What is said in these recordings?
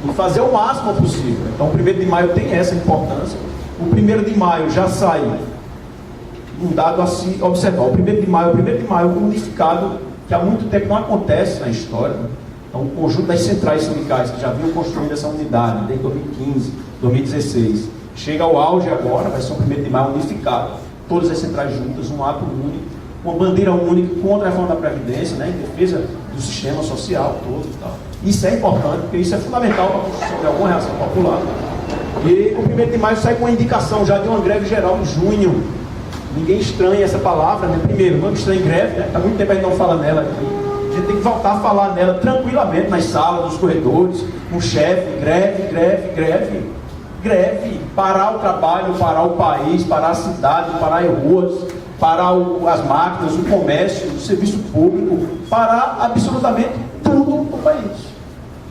e fazer o máximo possível. Então o 1º de maio tem essa importância. O 1º de maio já sai um dado assim, observar, o 1º de maio unificado, que há muito tempo não acontece na história, né? Então o conjunto das centrais sindicais que já vinham construindo essa unidade desde 2015, 2016, chega ao auge agora, vai ser um 1º de maio unificado, todas as centrais juntas, um ato único, uma bandeira única contra a reforma da Previdência, né, em defesa do sistema social todo e tal. Isso é importante, porque isso é fundamental para a construção de alguma reação popular. E o 1º de maio sai com uma indicação já de uma greve geral em junho. Ninguém estranha essa palavra, né? Primeiro, não estranha greve, né? Está muito tempo a gente não fala nela aqui. A gente tem que voltar a falar nela tranquilamente nas salas, nos corredores, com o chefe, greve, parar o trabalho, parar o país, parar a cidade, parar as ruas, parar as máquinas, o comércio, o serviço público, parar absolutamente tudo no país.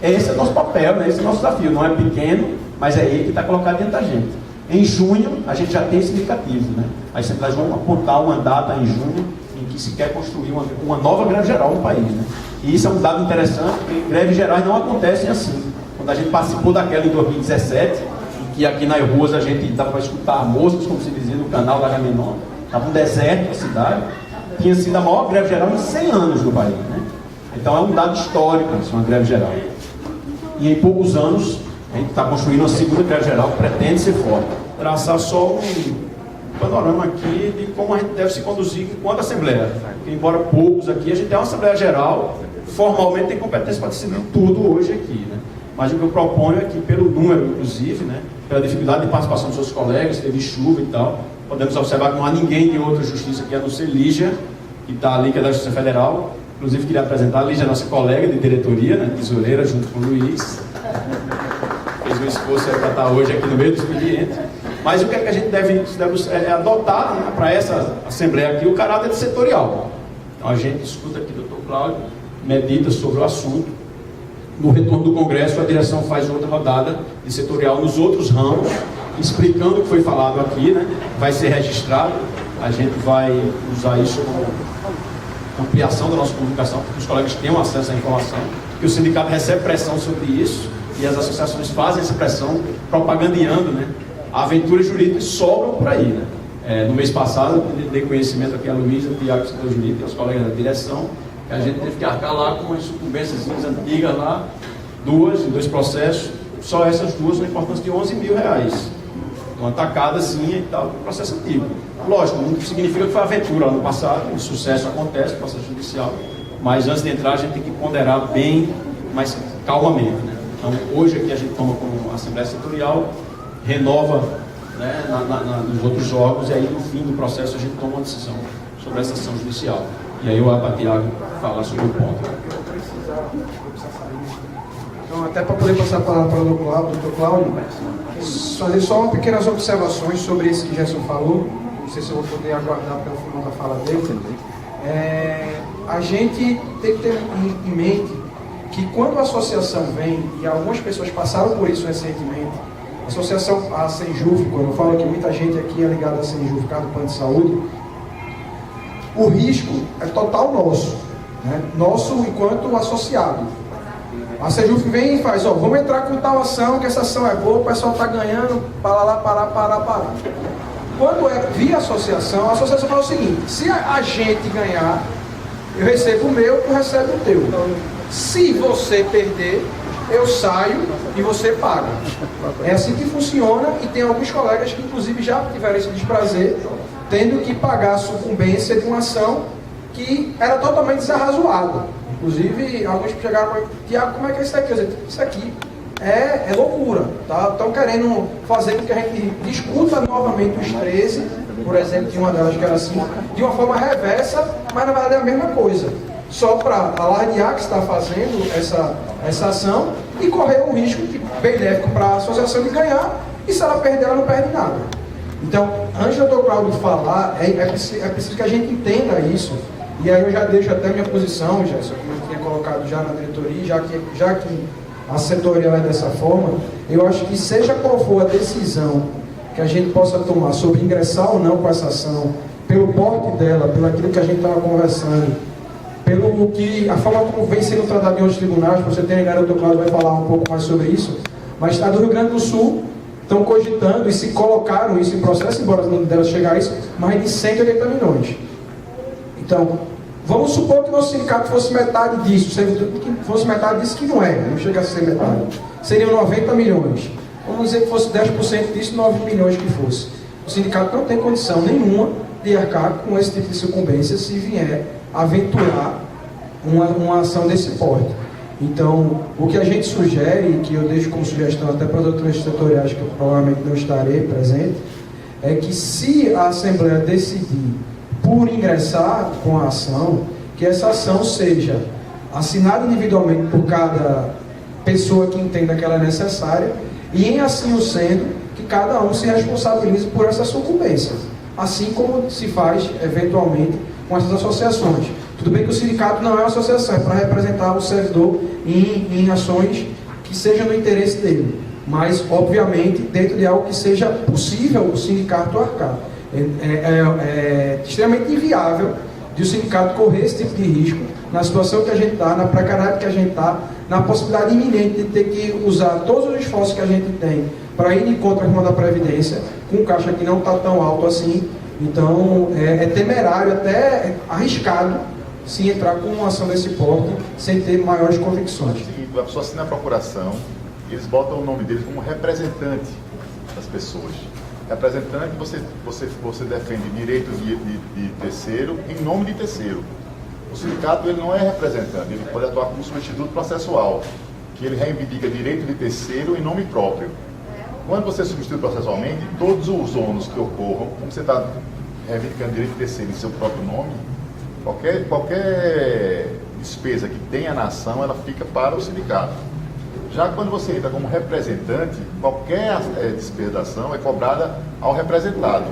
Esse é o nosso papel, né? Esse é o nosso desafio. Não é pequeno, mas é ele que está colocado dentro da gente. Em junho, a gente já tem esse indicativo, né? As centrais vão apontar uma data em junho em que se quer construir uma nova greve geral no país, né? E isso é um dado interessante, porque greves gerais não acontecem assim. Quando a gente participou daquela em 2017, em que aqui nas ruas a gente dava para escutar moças, como se dizia, no canal da Agamenon, estava um deserto a cidade, tinha sido a maior greve geral em 100 anos no país, né? Então é um dado histórico, isso, uma greve geral. E em poucos anos, a gente está construindo uma segunda greve geral que pretende ser forte. Traçar só um panorama aqui de como a gente deve se conduzir enquanto Assembleia. Porque, embora poucos aqui, a gente é uma Assembleia Geral, formalmente tem competência para decidir tudo hoje aqui, né? Mas o que eu proponho é que, pelo número, inclusive, né, pela dificuldade de participação dos seus colegas, teve chuva e tal, podemos observar que não há ninguém de outra justiça aqui, a não ser Lígia, que está ali, que é da Justiça Federal. Inclusive, queria apresentar a Lígia, nossa colega de diretoria, né, tesoureira, junto com o Luiz. Fez um esforço para estar hoje aqui no meio do expediente. Mas o que é que a gente deve adotar, né, para essa Assembleia aqui, o caráter setorial. Então a gente escuta aqui o Dr. Cláudio, medita sobre o assunto. No retorno do Congresso, a direção faz outra rodada de setorial nos outros ramos, explicando o que foi falado aqui, né? Vai ser registrado, a gente vai usar isso como ampliação da nossa comunicação, para que os colegas tenham acesso à informação, que o sindicato recebe pressão sobre isso, e as associações fazem essa pressão, propagandeando, né? A aventura jurídica sobram por aí, né? No mês passado, eu dei conhecimento aqui a Luísa, o Tiago, setor jurídico, e aos colegas da direção, que a gente teve que arcar lá com umas sucumbências antigas lá, em dois processos, só essas duas, uma importância de R$11 mil. Uma tacadazinha e tal, um processo antigo. Lógico, não significa que foi aventura ano passado, o sucesso acontece, o processo judicial, mas antes de entrar a gente tem que ponderar bem, mais calmamente, né? Então, hoje aqui a gente toma como Assembleia Setorial, renova, né, nos outros órgãos, e aí no fim do processo a gente toma uma decisão sobre essa ação judicial. E aí eu abro para Tiago falar sobre o ponto. Então, até para poder passar a palavra para o Dr. Cláudio, fazer só umas pequenas observações sobre isso que Gerson falou. Não sei se eu vou poder aguardar pelo final da fala dele. A gente tem que ter em mente que quando a associação vem, e algumas pessoas passaram por isso recentemente, a associação, a Senjuf, quando eu falo que muita gente aqui é ligada a Senjuf, por causa do plano de saúde, o risco é total nosso, né? Nosso enquanto associado. A Senjuf vem e faz, vamos entrar com tal ação, que essa ação é boa, o pessoal está ganhando, parar. Quando é via associação, a associação fala o seguinte: se a gente ganhar, eu recebo o meu, tu recebe o teu. Se você perder, eu saio e você paga. É assim que funciona, e tem alguns colegas que inclusive já tiveram esse desprazer, tendo que pagar a sucumbência de uma ação que era totalmente desarrazoada. Inclusive, alguns chegaram para mim: Tiago, como é que é isso aqui? Eu disse: isso aqui é loucura, tá? Estão querendo fazer com que a gente discuta novamente os 13, por exemplo, de uma delas que era assim, de uma forma reversa, mas na verdade é a mesma coisa, só para alardear que está fazendo essa ação e correr um risco benéfico para a associação de ganhar, e se ela perder, ela não perde nada. Então, antes do Dr. Cláudio falar, é preciso que a gente entenda isso. E aí eu já deixo até minha posição, Gerson, como eu tinha colocado já na diretoria, já que a setorial é dessa forma, eu acho que seja qual for a decisão que a gente possa tomar sobre ingressar ou não com essa ação, pelo porte dela, pelo aquilo que a gente estava conversando, pelo que a forma como vem sendo tratado em outros tribunais, você tem ligado, o Dr. Cláudio vai falar um pouco mais sobre isso, mas a do Rio Grande do Sul estão cogitando e se colocaram isso em processo, embora não deva chegar a isso, mais de 180 milhões. Então, vamos supor que o nosso sindicato fosse metade disso, que fosse metade disso, que não é, não chega a ser metade. Seriam 90 milhões. Vamos dizer que fosse 10% disso, 9 milhões que fosse. O sindicato não tem condição nenhuma de arcar com esse tipo de sucumbência se vier aventurar uma ação desse porte. Então, o que a gente sugere, que eu deixo como sugestão até para as outras setoriais, que eu provavelmente não estarei presente, é que se a Assembleia decidir por ingressar com a ação, que essa ação seja assinada individualmente por cada pessoa que entenda que ela é necessária, e em assim o sendo, que cada um se responsabilize por essa sucumbência, assim como se faz eventualmente com essas associações. Tudo bem que o sindicato não é uma associação, é para representar o servidor em ações que sejam no interesse dele, mas obviamente dentro de algo que seja possível o sindicato arcar. É extremamente inviável de o sindicato correr esse tipo de risco na situação que a gente está, na precariedade que a gente está, na possibilidade iminente de ter que usar todos os esforços que a gente tem para ir em contra a reforma da Previdência, com caixa que não está tão alto assim. Então, é temerário, até arriscado, se entrar com uma ação desse porte, sem ter maiores convicções. A pessoa assina a procuração, eles botam o nome deles como representante das pessoas. Representante, você defende direito de terceiro em nome de terceiro. O sindicato ele não é representante, ele pode atuar como substituto processual, que ele reivindica direito de terceiro em nome próprio. Quando você substitui processualmente, todos os ônus que ocorram, como você está reivindicando direito de terceiro em seu próprio nome, qualquer despesa que tenha na ação, ela fica para o sindicato. Já quando você entra como representante, qualquer despesa da ação é cobrada ao representado.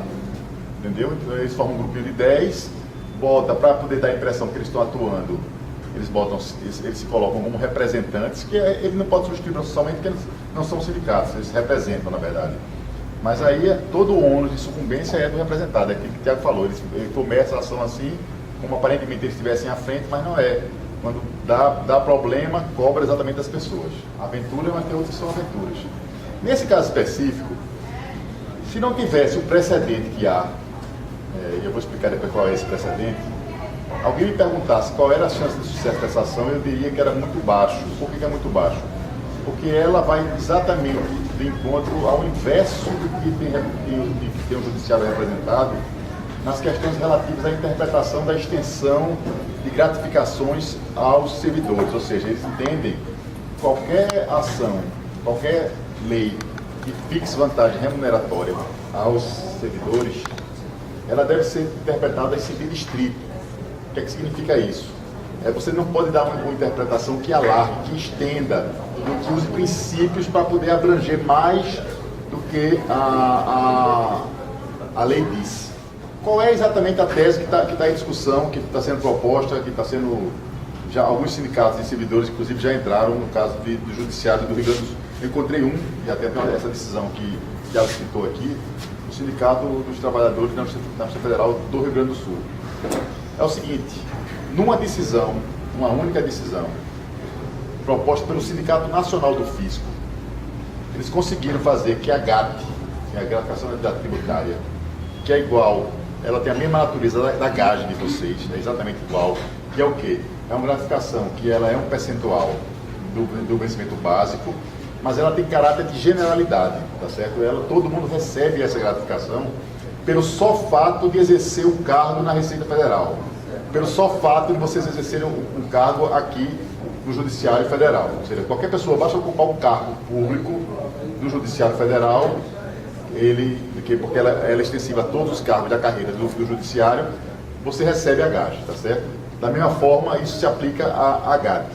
Entendeu? Então eles formam um grupinho de 10, bota para poder dar a impressão que eles estão atuando, eles se colocam como representantes, que ele não pode substituir processualmente porque eles não são sindicatos, eles representam na verdade. Mas aí todo o ônus de sucumbência é do representado, é aquilo que o Tiago falou, ele começa a ação assim, como aparentemente eles estivessem à frente, mas não é. Quando dá problema, cobra exatamente das pessoas. Aventura, mas tem outras que são aventuras. Nesse caso específico, se não tivesse o precedente que há, e eu vou explicar depois qual é esse precedente, alguém me perguntasse qual era a chance de sucesso dessa ação, eu diria que era muito baixo. Por que é muito baixo? Porque ela vai exatamente de encontro ao inverso do que tem o judiciário representado nas questões relativas à interpretação da extensão de gratificações aos servidores, ou seja, eles entendem que qualquer ação, qualquer lei que fixe vantagem remuneratória aos servidores, ela deve ser interpretada em sentido estrito. O que é que significa isso? Você não pode dar uma interpretação que alargue, que estenda, que use princípios para poder abranger mais do que a lei diz. Qual é exatamente a tese que está em discussão, que está sendo proposta, que está sendo... Já alguns sindicatos de servidores, inclusive, já entraram no caso do Judiciário do Rio Grande do Sul. Eu encontrei e até essa decisão que ela citou aqui, o Sindicato dos Trabalhadores da Justiça Federal do Rio Grande do Sul. É o seguinte, numa decisão, uma única decisão, proposta pelo Sindicato Nacional do Fisco, eles conseguiram fazer que a GAT, que é a gratificação da tributária, que é igual, ela tem a mesma natureza da gage de vocês, é exatamente igual, que é o quê? É uma gratificação que ela é um percentual do vencimento básico, mas ela tem caráter de generalidade, tá certo? Todo mundo recebe essa gratificação pelo só fato de exercer o cargo na Receita Federal, pelo só fato de vocês exercerem um cargo aqui no Judiciário Federal. Ou seja, qualquer pessoa basta ocupar um cargo público no Judiciário Federal, porque ela é extensiva a todos os cargos da carreira do Judiciário, você recebe a gage, tá certo? Da mesma forma, isso se aplica à GAT.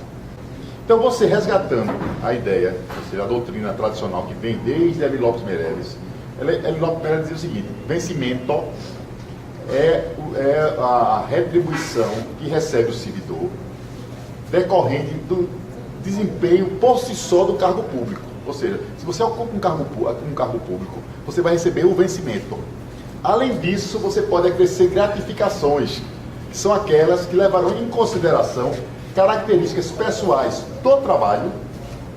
Então, você resgatando a ideia, ou seja, a doutrina tradicional que vem desde Eli Lopes Meireles, Eli Lopes Meireles dizia o seguinte: vencimento é a retribuição que recebe o servidor decorrente do desempenho por si só do cargo público. Ou seja, se você ocupa um cargo público, você vai receber o vencimento. Além disso, você pode acrescer gratificações que são aquelas que levarão em consideração características pessoais do trabalho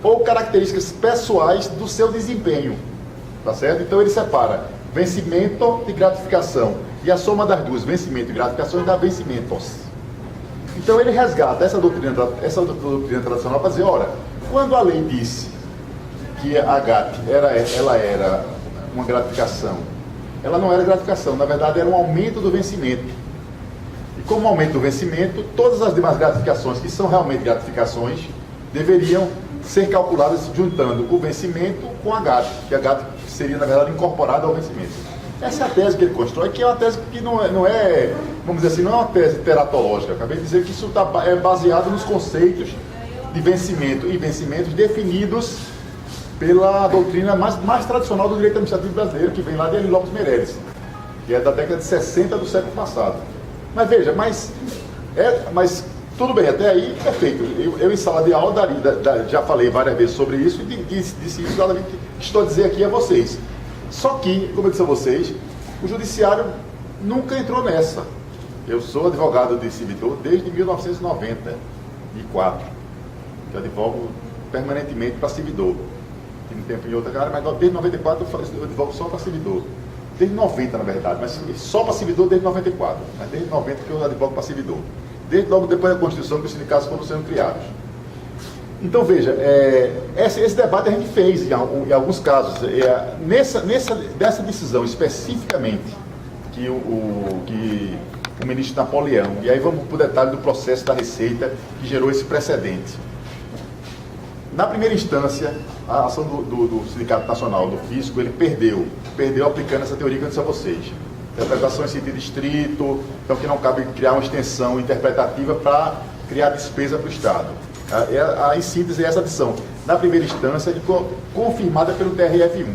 ou características pessoais do seu desempenho, tá certo? Então ele separa vencimento e gratificação, e a soma das duas, vencimento e gratificação, dá vencimentos. Então ele resgata essa doutrina tradicional para dizer, ora, quando a lei disse que a GAT ela era uma gratificação, ela não era gratificação, na verdade era um aumento do vencimento. E como aumento do vencimento, todas as demais gratificações, que são realmente gratificações, deveriam ser calculadas juntando o vencimento com a GAT, que a GAT seria, na verdade, incorporada ao vencimento. Essa é a tese que ele constrói, que é uma tese que não é, vamos dizer assim, não é uma tese teratológica. Eu acabei de dizer que isso é baseado nos conceitos de vencimento e vencimentos definidos pela doutrina mais tradicional do direito administrativo brasileiro, que vem lá de Hélio Lopes Meireles, que é da década de 60 do século passado. Mas veja, mas tudo bem, até aí é feito. Eu em sala de aula já falei várias vezes sobre isso e disse isso exatamente que estou a dizer aqui a vocês. Só que, como eu disse a vocês, o judiciário nunca entrou nessa. Eu sou advogado de servidor desde 1994, que eu advogo permanentemente para servidor. Tive um tempo em outra área, mas desde 94 eu advogo só para servidor. Desde 90, na verdade, mas só para servidor desde 94. Mas desde 90 que eu advogo para servidor. Desde logo depois da Constituição que os sindicatos foram sendo criados. Então, veja, esse debate a gente fez em alguns casos. Dessa decisão especificamente que o ministro Napoleão, e aí vamos para o detalhe do processo da Receita que gerou esse precedente. Na primeira instância, a ação do Sindicato Nacional do Fisco, ele perdeu aplicando essa teoria que eu disse a vocês. Interpretação em sentido estrito, então que não cabe criar uma extensão interpretativa para criar despesa para o Estado. Em síntese, essa adição, na primeira instância, confirmada pelo TRF1.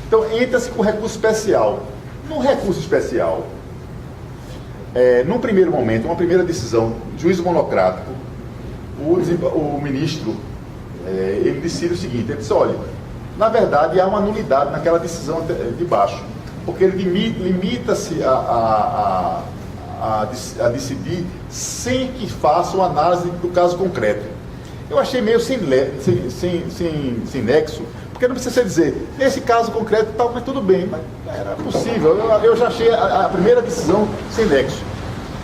Então, entra-se com recurso especial. No recurso especial, num primeiro momento, uma primeira decisão, juízo monocrático, o ministro, ele decide o seguinte, ele disse, olha, na verdade, há uma nulidade naquela decisão de baixo, porque ele limita-se a decidir sem que faça uma análise do caso concreto. Eu achei meio sem nexo, porque não precisa dizer, nesse caso concreto tal, mas tudo bem, mas era possível. Eu já achei a primeira decisão sem nexo.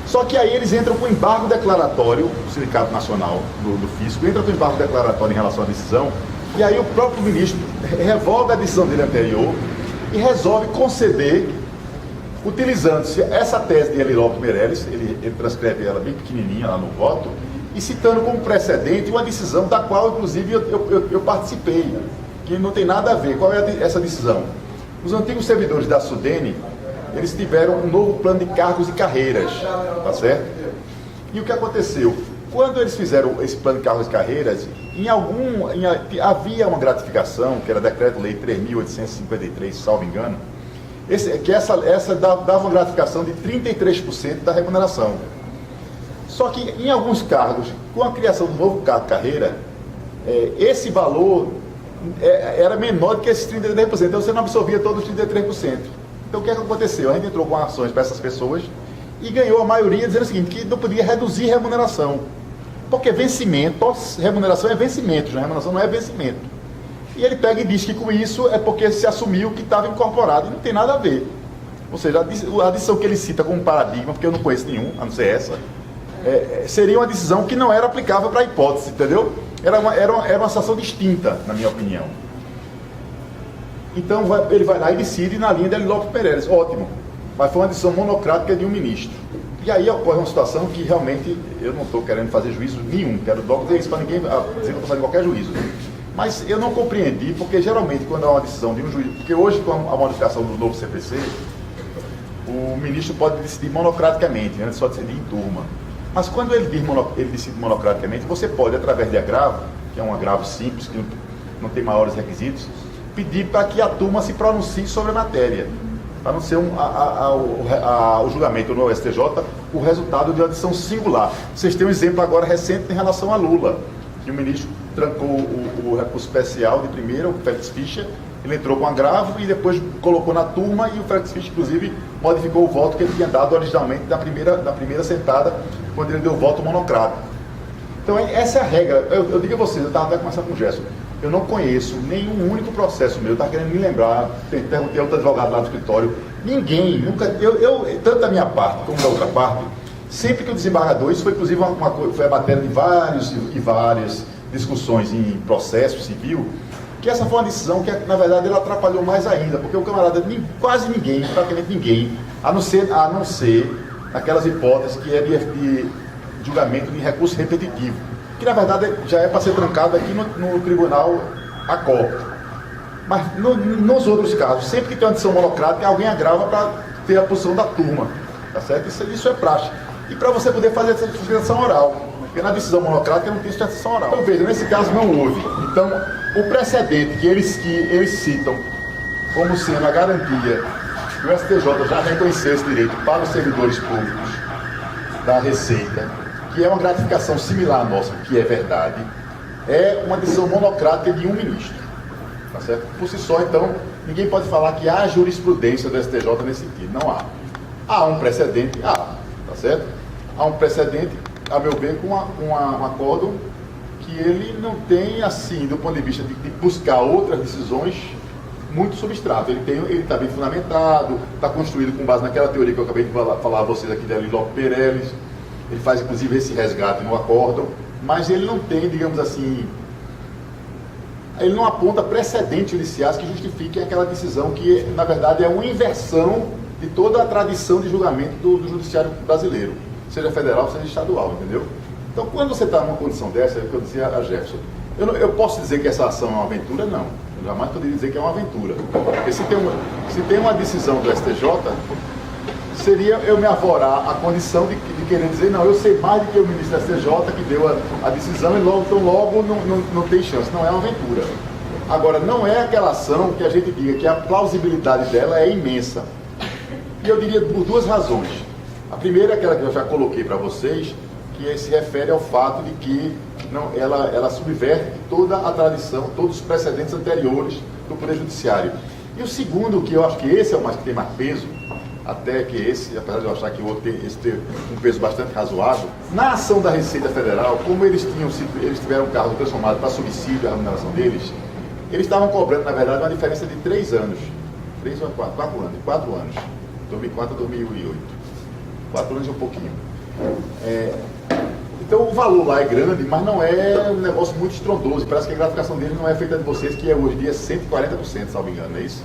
Só que aí eles entram com embargo declaratório, o Sindicato Nacional do Fisco entra com embargo declaratório em relação à decisão, e aí o próprio ministro revoga a decisão dele anterior e resolve conceder, utilizando-se essa tese de Hélio Lopes Meireles, ele transcreve ela bem pequenininha lá no voto, e citando como precedente uma decisão da qual, inclusive, eu participei, que não tem nada a ver. Qual é essa decisão? Os antigos servidores da SUDENE, eles tiveram um novo plano de cargos e carreiras, tá certo? E o que aconteceu? Quando eles fizeram esse plano de cargos e carreiras, havia uma gratificação, que era Decreto-Lei 3.853, salvo engano, essa dava uma gratificação de 33% da remuneração. Só que em alguns cargos, com a criação do novo cargo de carreira, esse valor era menor do que esses 33%, então você não absorvia todos os 33%. Então o que aconteceu? A gente entrou com ações para essas pessoas e ganhou a maioria dizendo o seguinte, que não podia reduzir remuneração. Porque remuneração é vencimento, remuneração não é vencimento. E ele pega e diz que com isso é porque se assumiu que estava incorporado, e não tem nada a ver. Ou seja, a decisão que ele cita como paradigma, porque eu não conheço nenhum, a não ser essa, seria uma decisão que não era aplicável para a hipótese, entendeu? Era uma situação distinta, na minha opinião. Então ele vai lá e decide na linha de Hélio Lopes Meireles, ótimo, mas foi uma decisão monocrática de um ministro. E aí ocorre uma situação que realmente eu não estou querendo fazer juízo nenhum, quero logo dizer isso para ninguém dizer que eu estou fazendo qualquer juízo. Mas eu não compreendi, porque geralmente quando há uma decisão de um juiz, porque hoje com a modificação do novo CPC, o ministro pode decidir monocraticamente, antes só decidir em turma. Mas quando ele decide monocraticamente, você pode, através de agravo, que é um agravo simples, que não tem maiores requisitos, pedir para que a turma se pronuncie sobre a matéria, para não ser o julgamento no STJ o resultado de uma decisão singular. Vocês têm um exemplo agora recente em relação a Lula, que o ministro trancou o recurso especial de primeira, o Félix Fischer, Ele entrou com agravo e depois colocou na turma e o Félix Fischer, inclusive, modificou o voto que ele tinha dado originalmente na primeira sentada, quando ele deu o voto monocrático. Então, essa é a regra. Eu digo a vocês, eu estava até conversando com o Gerson, eu não conheço nenhum único processo meu, eu estava querendo me lembrar, perguntei a outro advogado lá do escritório, ninguém, nunca, tanto da minha parte como da outra parte, sempre que o desembargador, isso foi inclusive foi a matéria de várias discussões em processo civil, que essa foi uma decisão que, na verdade, ela atrapalhou mais ainda, porque o camarada, quase ninguém, praticamente ninguém, a não ser naquelas hipóteses que é de julgamento de recurso repetitivo, que na verdade já é para ser trancado aqui no tribunal ACOP. Mas nos outros casos, sempre que tem uma decisão monocrática, alguém agrava para ter a posição da turma, tá certo? Isso é praxe. E para você poder fazer essa sustentação oral, porque na decisão monocrática não tem sustentação oral. Então veja, nesse caso não houve. Então, o precedente que eles citam como sendo a garantia que o STJ já reconheceu esse direito para os servidores públicos da Receita, que é uma gratificação similar à nossa, que é verdade, é uma decisão monocrática de um ministro. Tá certo? Por si só, então, ninguém pode falar que há jurisprudência do STJ nesse sentido. Não há. Há um precedente, tá certo? Há um precedente, a meu ver, com um acordo que ele não tem, assim, do ponto de vista de buscar outras decisões, muito substrato. Ele está bem fundamentado, está construído com base naquela teoria que eu acabei de falar a vocês aqui, da Lilop Pereles. Ele faz, inclusive, esse resgate no acórdão, mas ele não tem, digamos assim, ele não aponta precedentes judiciais que justifiquem aquela decisão que, na verdade, é uma inversão de toda a tradição de julgamento do judiciário brasileiro, seja federal, seja estadual, entendeu? Então, quando você está numa condição dessa, é o que eu dizia a Jefferson, eu posso dizer que essa ação é uma aventura? Não. Eu jamais poderia dizer que é uma aventura. Porque se tem uma decisão do STJ, seria eu me avorar a condição de querer dizer, não, eu sei mais do que o ministro da STJ que deu a decisão e logo não tem chance. Não, é uma aventura. Agora, não é aquela ação que a gente diga que a plausibilidade dela é imensa. E eu diria por duas razões. A primeira é aquela que eu já coloquei para vocês, que se refere ao fato de que ela subverte toda a tradição, todos os precedentes anteriores do Poder Judiciário. E o segundo, que eu acho que esse é o que tem mais peso, até que esse, apesar de eu achar que o outro tem um peso bastante razoável, na ação da Receita Federal, como eles tiveram o cargo transformado para subsídio à remuneração deles, eles estavam cobrando, na verdade, uma diferença de 3 anos. 3 ou 4 anos. 4 anos. 2004 a 2008. 4 anos e um pouquinho. Então o valor lá é grande, mas não é um negócio muito estrondoso. Parece que a gratificação deles não é feita de vocês, que é hoje em dia 140%, salvo engano, não é isso?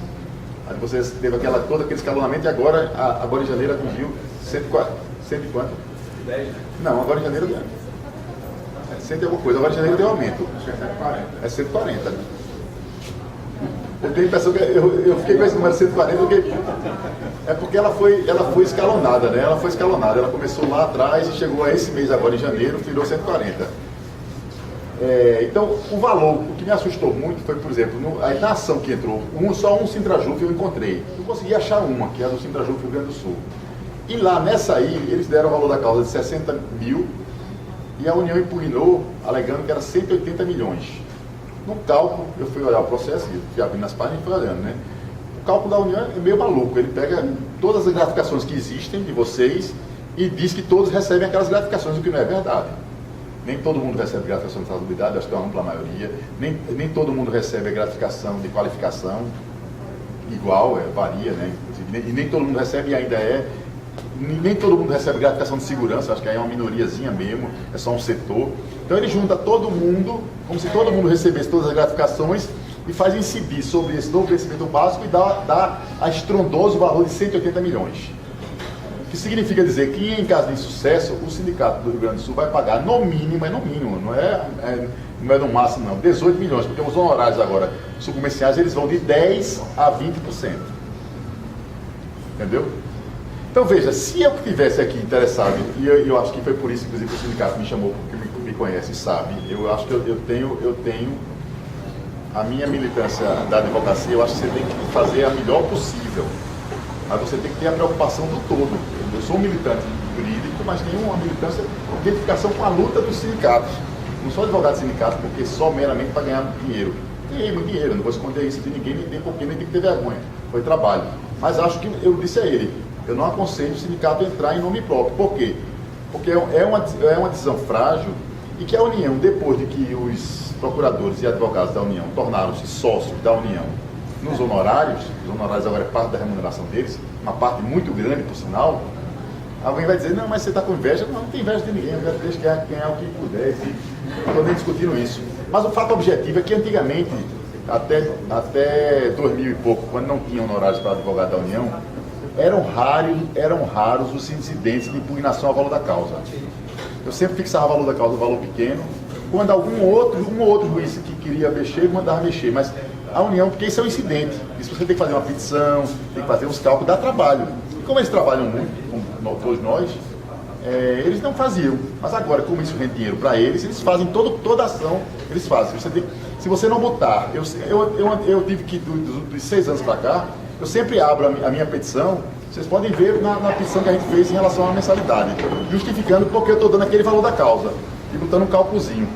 Aí vocês teve todo aquele escalonamento e agora em janeiro atingiu 140. 100 e quanto? 10, né? Não, agora em janeiro é 100 e alguma coisa. Agora em janeiro deu aumento. É 140. Eu tenho a impressão que eu fiquei com esse número 140 porque ela foi escalonada, né? Ela foi escalonada. Ela começou lá atrás e chegou a esse mês agora em janeiro, virou 140. Então, o valor, o que me assustou muito foi, por exemplo, na ação que entrou, só um Sintrajuf eu encontrei. Eu consegui achar uma, que é a do Sintrajuf Rio Grande do Sul. E lá, nessa aí, eles deram o valor da causa de 60 mil e a União impugnou, alegando que era 180 milhões. No cálculo, eu fui olhar o processo, fui abrindo as páginas e fui olhando, né? O cálculo da União é meio maluco. Ele pega todas as gratificações que existem de vocês e diz que todos recebem aquelas gratificações, o que não é verdade. Nem todo mundo recebe gratificação de salubridade, acho que é uma ampla maioria. Nem todo mundo recebe a gratificação de qualificação igual, varia, né? E nem todo mundo recebe, e ainda nem todo mundo recebe gratificação de segurança, acho que aí é uma minoriazinha mesmo, é só um setor. Então ele junta todo mundo, como se todo mundo recebesse todas as gratificações e faz incidir sobre esse novo crescimento básico e dá a estrondoso valor de 180 milhões. O que significa dizer que, em caso de sucesso, o sindicato do Rio Grande do Sul vai pagar no mínimo, não é no máximo não, 18 milhões, porque os honorários agora subcomerciais eles vão de 10% a 20%. Entendeu? Então veja, se eu estivesse aqui interessado, e eu acho que foi por isso, inclusive, que o sindicato me chamou, porque me conhece e sabe, eu acho que eu tenho a minha militância da advocacia, eu acho que você tem que fazer a melhor possível, mas você tem que ter a preocupação do todo. Eu sou um militante jurídico, mas tenho uma militância de identificação com a luta dos sindicatos. Não sou advogado de sindicato porque só meramente para ganhar dinheiro. Ganhei muito dinheiro, não vou esconder isso de ninguém, nem tem porquê, nem tem que ter vergonha. Foi trabalho. Mas acho que eu disse a ele, eu não aconselho o sindicato a entrar em nome próprio. Por quê? Porque é uma decisão frágil e que a União, depois de que os procuradores e advogados da União tornaram-se sócios da União nos honorários, os honorários agora é parte da remuneração deles, uma parte muito grande, por sinal, alguém vai dizer, não, mas você está com inveja? Não tem inveja de ninguém, eu quero deixar ganhar o que puder, não estou nem discutindo isso. Mas o fato objetivo é que antigamente, até 2000 e pouco, quando não tinha honorários para advogado da União, eram raros os incidentes de impugnação ao valor da causa. Eu sempre fixava o valor da causa, o valor pequeno, quando um ou outro juiz que queria mexer, mandava mexer, mas a União, porque isso é um incidente, isso você tem que fazer uma petição, tem que fazer uns cálculos, dá trabalho. E como eles trabalham muito, como todos nós, eles não faziam, mas agora, como isso rende dinheiro para eles fazem toda a ação, eles fazem. Se você não botar, eu tive que, dos 6 anos para cá, eu sempre abro a minha petição, vocês podem ver na petição que a gente fez em relação à mensalidade, justificando porque eu estou dando aquele valor da causa, e botando um cálculozinho.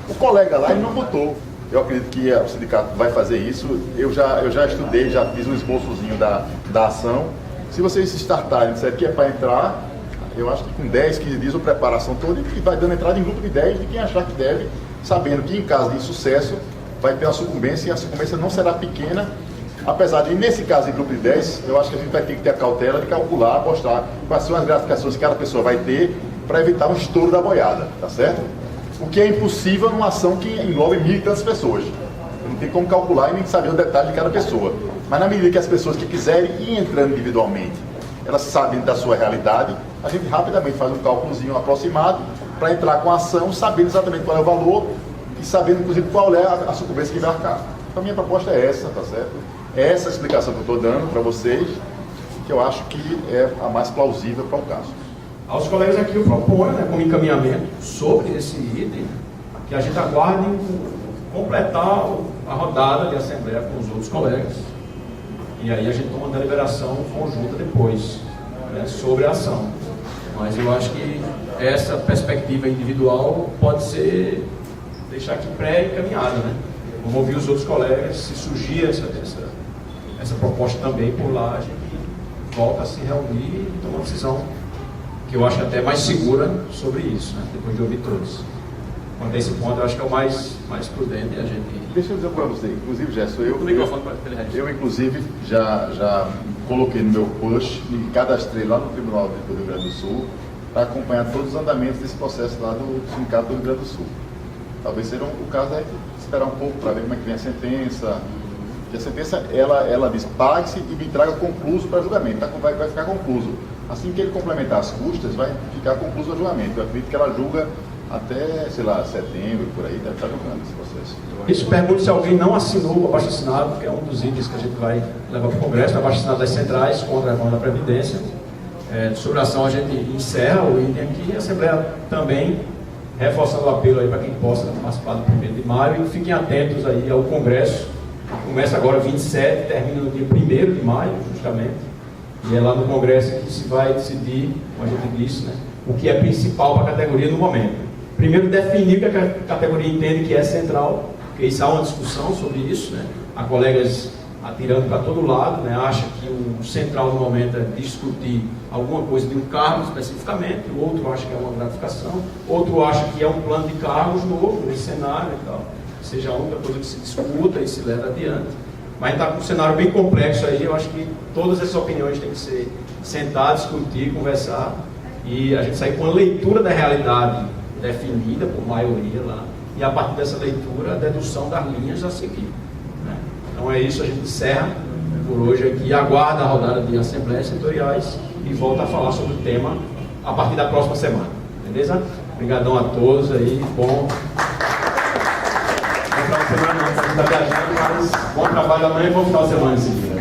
O colega lá, ele não botou. Eu acredito que o sindicato vai fazer isso, eu já estudei, já fiz um esboçozinho da ação. Se vocês se startarem e disserem que é para entrar, eu acho que com 10, 15 dias, a preparação toda, e vai dando entrada em grupo de 10 de quem achar que deve, sabendo que em caso de insucesso, vai ter uma sucumbência, e a sucumbência não será pequena, apesar de, nesse caso em grupo de 10, eu acho que a gente vai ter que ter a cautela de calcular, mostrar quais são as gratificações que cada pessoa vai ter, para evitar um estouro da boiada, tá certo? O que é impossível numa ação que englobe 1.000 e tantas pessoas. Não tem como calcular e nem saber o detalhe de cada pessoa. Mas na medida que as pessoas que quiserem ir entrando individualmente, elas sabem da sua realidade, a gente rapidamente faz um cálculozinho aproximado para entrar com a ação, sabendo exatamente qual é o valor e sabendo, inclusive, qual é a sucumbência que vai arcar. Então, a minha proposta é essa, tá certo? É essa a explicação que eu estou dando para vocês, que eu acho que é a mais plausível para o caso. Aos colegas aqui eu proponho, como encaminhamento sobre esse item, que a gente aguarde completar a rodada de assembleia com os outros colegas. E aí a gente toma uma deliberação conjunta depois, sobre a ação. Mas eu acho que essa perspectiva individual pode ser, deixar aqui pré-encaminhada, Vamos ouvir os outros colegas, se surgir essa proposta também por lá, a gente volta a se reunir e toma uma decisão que eu acho até mais segura sobre isso, depois de ouvir todos. Quanto a esse ponto, eu acho que é o mais prudente a gente... Deixa eu dizer para você, inclusive, Gerson, eu inclusive, já coloquei no meu post e cadastrei lá no Tribunal do Rio Grande do Sul para acompanhar todos os andamentos desse processo lá do Sindicato do Rio Grande do Sul. Talvez seja o caso de esperar um pouco para ver como é que vem a sentença. E a sentença, ela diz, pague-se e me traga concluso para julgamento. Vai ficar concluso. Assim que ele complementar as custas, vai ficar concluso o julgamento. Eu acredito que ela julga até, sei lá, setembro, por aí, deve estar julgando esse processo. Isso, pergunto se alguém não assinou o abaixo-assinado, que é um dos itens que a gente vai levar para o Congresso, o abaixo-assinado das centrais contra a reforma da Previdência. Sobre a ação, a gente encerra o item aqui, a Assembleia também reforçando o apelo aí para quem possa participar do 1º de maio, e fiquem atentos aí ao Congresso, que começa agora 27, termina no dia 1º de maio, justamente, e é lá no Congresso que se vai decidir, como a gente disse, o que é principal para a categoria no momento. Primeiro, definir o que a categoria entende que é central, porque isso há uma discussão sobre isso, Há colegas atirando para todo lado, acha que o central no momento é discutir alguma coisa de um cargo especificamente, o outro acha que é uma gratificação, outro acha que é um plano de cargos novo nesse cenário e tal, seja a única coisa que se discuta e se leva adiante. Mas está com um cenário bem complexo aí, eu acho que todas essas opiniões têm que ser sentadas, discutir, conversar, e a gente sair com uma leitura da realidade definida por maioria lá, e a partir dessa leitura, a dedução das linhas a seguir. Então é isso, a gente encerra por hoje aqui, aguarda a rodada de assembleias setoriais e volta a falar sobre o tema a partir da próxima semana. Beleza? Obrigadão a todos aí, bom final de semana, não, a gente está viajando, mas bom trabalho amanhã e bom final de semana em seguida.